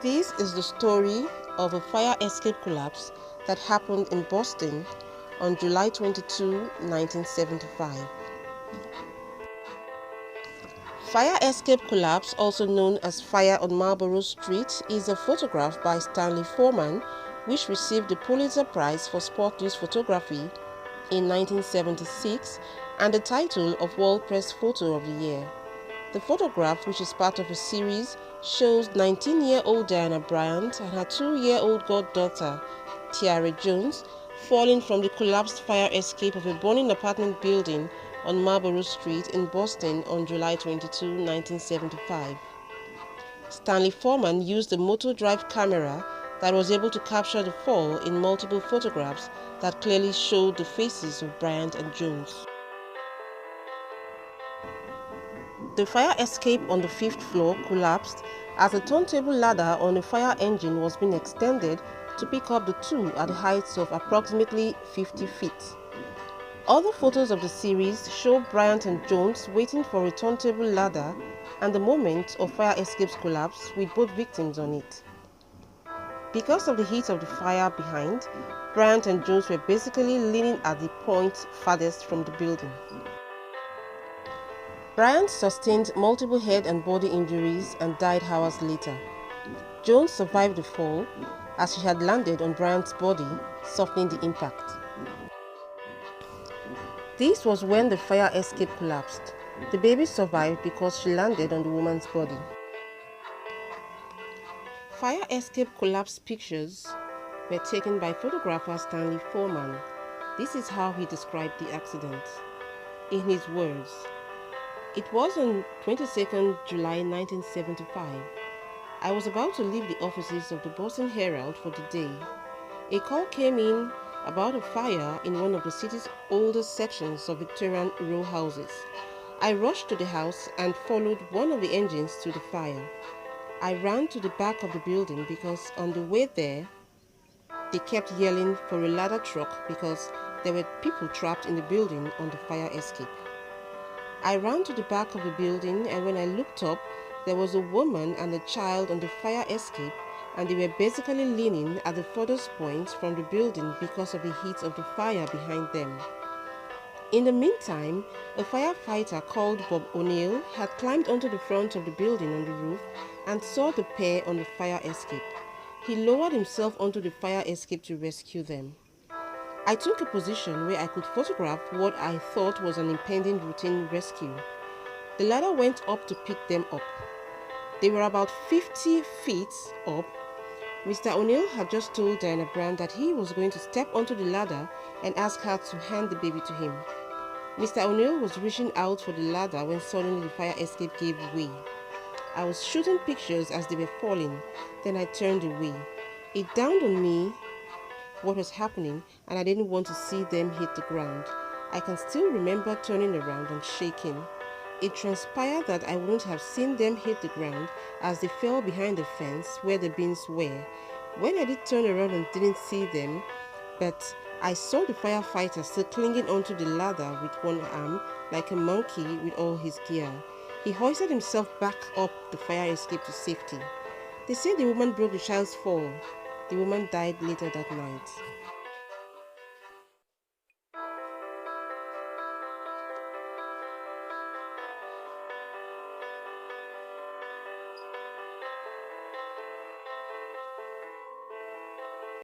This is the story of a fire escape collapse that happened in Boston on July 22, 1975. Fire escape collapse, also known as Fire on Marlborough Street, is a photograph by Stanley Foreman which received the Pulitzer Prize for Sport News Photography in 1976 and the title of World Press Photo of the Year. The photograph, which is part of a series, shows 19-year-old Diana Bryant and her 2-year-old goddaughter, Tiare Jones, falling from the collapsed fire escape of a burning apartment building on Marlborough Street in Boston on July 22, 1975. Stanley Foreman used a motor drive camera that was able to capture the fall in multiple photographs that clearly showed the faces of Bryant and Jones. The fire escape on the 5th floor collapsed as a turntable ladder on a fire engine was being extended to pick up the two at heights of approximately 50 feet. Other photos of the series show Bryant and Jones waiting for a turntable ladder and the moment of fire escape's collapse with both victims on it. Because of the heat of the fire behind, Bryant and Jones were basically leaning at the point farthest from the building. Bryant sustained multiple head and body injuries and died hours later. Jones survived the fall as she had landed on Bryant's body, softening the impact. This was when the fire escape collapsed. The baby survived because she landed on the woman's body. Fire escape collapse pictures were taken by photographer Stanley Foreman. This is how he described the accident. In his words, "It was on 22nd July 1975. I was about to leave the offices of the Boston Herald for the day. A call came in about a fire in one of the city's oldest sections of Victorian row houses. I rushed to the house and followed one of the engines to the fire. I ran to the back of the building because on the way there, they kept yelling for a ladder truck because there were people trapped in the building on the fire escape. I ran to the back of the building, and when I looked up, there was a woman and a child on the fire escape, and they were basically leaning at the furthest point from the building because of the heat of the fire behind them. In the meantime, a firefighter called Bob O'Neill had climbed onto the front of the building on the roof and saw the pair on the fire escape. He lowered himself onto the fire escape to rescue them. I took a position where I could photograph what I thought was an impending routine rescue. The ladder went up to pick them up. They were about 50 feet up. Mr. O'Neill had just told Diana Bryant that he was going to step onto the ladder and ask her to hand the baby to him. Mr. O'Neill was reaching out for the ladder when suddenly the fire escape gave way. I was shooting pictures as they were falling, then I turned away. It dawned on me what was happening, and I didn't want to see them hit the ground. I can still remember turning around and shaking. It transpired that I wouldn't have seen them hit the ground as they fell behind the fence where the bins were. When I did turn around and didn't see them, but I saw the firefighter still clinging onto the ladder with one arm, like a monkey with all his gear. He hoisted himself back up the fire escape to safety. They say the woman broke the child's fall. The woman died later that night.